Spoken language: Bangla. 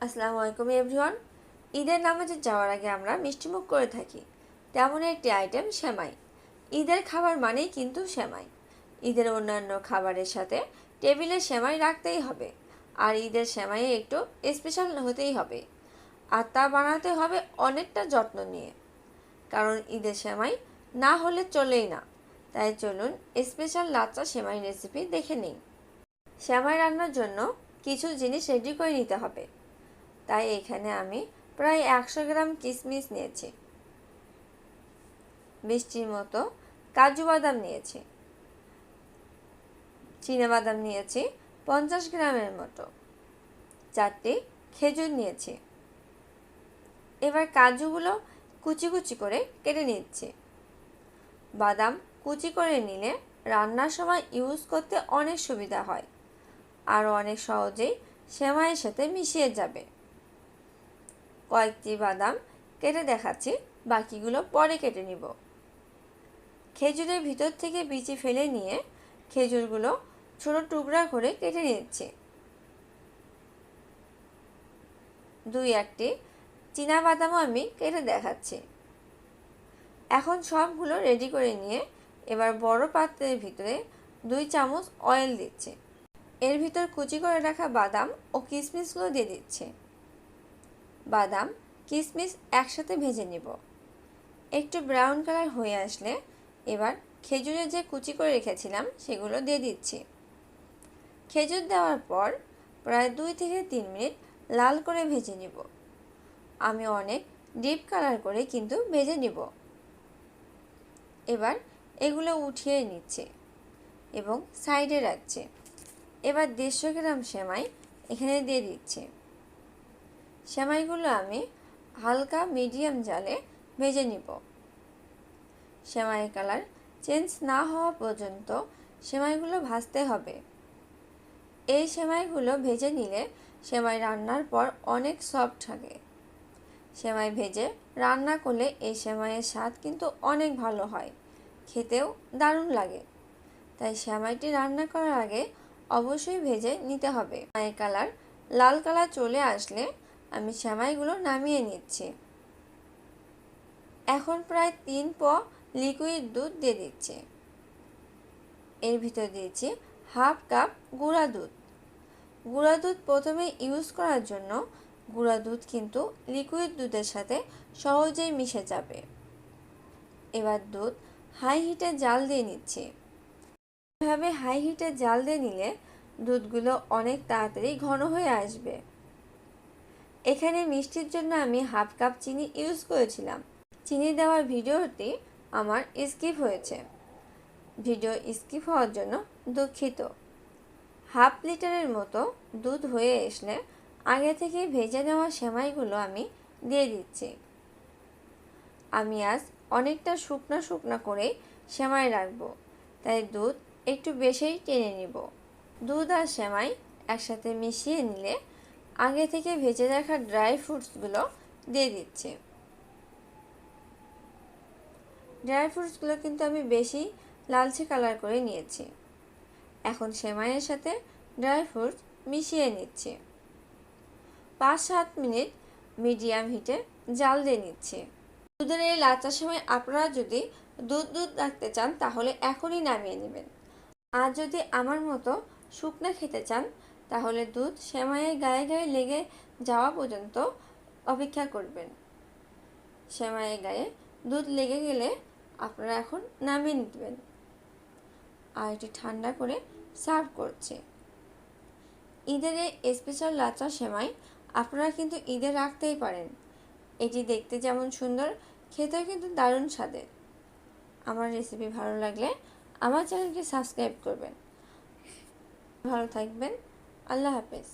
আসসালামু আলাইকুম এভরিওয়ান। ঈদের নামাজে যাওয়ার আগে আমরা মিষ্টিমুখ করে থাকি, তেমন একটি আইটেম সেমাই। ঈদের খাবার মানেই কিন্তু সেমাই। ঈদের অন্যান্য খাবারের সাথে টেবিলে সেমাই রাখতেই হবে, আর ঈদের সেমাইয়ে একটু স্পেশাল হতেই হবে, আর তা বানাতে হবে অনেকটা যত্ন নিয়ে, কারণ ঈদের সেমাই না হলে চলেই না। তাই চলুন স্পেশাল লাচ্চা সেমাই রেসিপি দেখে নিই। সেমাই রান্নার জন্য কিছু জিনিস রেডি করে নিতে হবে। তাই এখানে আমি প্রায় 100 গ্রাম কিশমিশ নিয়েছি, মিষ্টির মতো কাজু বাদাম নিয়েছি, বাদাম নিয়েছি 50 গ্রামের মতো, 4টি খেজুর নিয়েছি। এবার কাজুগুলো কুচি কুচি করে কেটে নিচ্ছি। বাদাম কুচি করে নিলে রান্নার সময় ইউজ করতে অনেক সুবিধা হয়, আর অনেক সহজেই সেমাইয়ের সাথে মিশিয়ে যাবে। কয়েকটি বাদাম কেটে দেখাচ্ছি, বাকিগুলো পরে কেটে নিব। খেজুরের ভিতর থেকে বিচি ফেলে নিয়ে খেজুরগুলো ছোট টুকরা করে কেটে নিচ্ছি। 2-1টি বাদামও আমি কেটে দেখাচ্ছি। এখন সবগুলো রেডি করে নিয়ে এবার বড় পাত্রের ভিতরে 2 চামচ অয়েল দিচ্ছি। এর ভিতর কুচি করে রাখা বাদাম ও কিশমিশগুলো দিয়ে দিচ্ছি। বাদাম কিশমিশ একসাথে ভেজে নিব। একটু ব্রাউন কালার হয়ে আসলে এবার খেজুরের যে কুচি করে রেখেছিলাম সেগুলো দিয়ে দিচ্ছি। খেজুর দেওয়ার পর প্রায় 2 থেকে 3 মিনিট লাল করে ভেজে নিব। আমি অনেক ডিপ কালার করে কিন্তু ভেজে নিব। এবার এগুলো উঠিয়ে নিচ্ছি এবং সাইডে রাখছি। এবার 150 গ্রাম সেমাই এখানে দিয়ে দিচ্ছি। সেমাইগুলো আমি হালকা মিডিয়াম জালে ভেজে নিব। সেমাইয়ের কালার চেঞ্জ না হওয়া পর্যন্ত সেমাইগুলো ভাজতে হবে। এই সেমাইগুলো ভেজে নিলে সেমাই রান্নার পর অনেক সফট থাকে। সেমাই ভেজে রান্না করলে এই সেমাইয়ের স্বাদ কিন্তু অনেক ভালো হয়, খেতেও দারুণ লাগে। তাই সেমাইটি রান্না করার আগে অবশ্যই ভেজে নিতে হবে। সেমাইয়ের কালার লাল কালার চলে আসলে আমি সেমাইগুলো নামিয়ে নিচ্ছি। এখন প্রায় 3 প লিকুইড দুধ দিয়ে দিচ্ছি। এর ভিতর দিয়েছি হাফ কাপ গুঁড়া দুধ। গুঁড়া দুধ প্রথমে ইউজ করার জন্য গুঁড়া দুধ কিন্তু লিকুইড দুধের সাথে সহজেই মিশে যাবে। এবার দুধ হাই হিটে জাল দিয়ে নিচ্ছি। এভাবে হাই হিটে জাল দিয়ে নিলে দুধগুলো অনেক তাড়াতাড়ি ঘন হয়ে আসবে। এখানে মিষ্টির জন্য আমি হাফ কাপ চিনি ইউজ করেছিলাম। চিনি দেওয়ার ভিডিওটি আমার স্কিপ হয়েছে। ভিডিও স্কিপ হওয়ার জন্য দুঃখিত। হাফ লিটারের মতো দুধ হয়ে আসলে আগে থেকে ভেজে নেওয়া সেমাইগুলো আমি দিয়ে দিচ্ছি। আমি আজ অনেকটা শুকনা শুকনা করে সেমাই রাখবো, তাই দুধ একটু বেশিই টেনে নিব। দুধ আর সেমাই একসাথে মিশিয়ে নিলে আগে থেকে ভেজে রাখা ড্রাই ফ্রুটসগুলো দিয়ে দিচ্ছি। ড্রাই ফ্রুটসগুলো কিন্তু আমি বেশি লালচে কালার করে নিয়েছি। এখন সেমাইয়ের সাথে ড্রাই ফ্রুটস মিশিয়ে নিচ্ছি। 5-7 মিনিট মিডিয়াম হিটে জাল দিয়ে নিচ্ছি। দুধের এই লাচ্চা সেমাই আপনারা যদি দুধ রাখতে চান তাহলে এখনই নামিয়ে নেবেন। আর যদি আমার মতো শুকনা খেতে চান তাহলে দুধ সেমাইয়ের গায়ে গায়ে লেগে যাওয়া পর্যন্ত অপেক্ষা করবেন। সেমাইয়ের গায়ে দুধ লেগে গেলে আপনারা এখন নামিয়ে নেবেন আর এটি ঠান্ডা করে সার্ভ করছে। ঈদের এই স্পেশাল লাচ্চা সেমাই আপনারা কিন্তু ঈদে রাখতেই পারেন। এটি দেখতে যেমন সুন্দর, খেতেও কিন্তু দারুণ স্বাদের। আমার রেসিপি ভালো লাগলে আমার চ্যানেলকে সাবস্ক্রাইব করবেন। ভালো থাকবেন। আল্লাহ হাফেজ।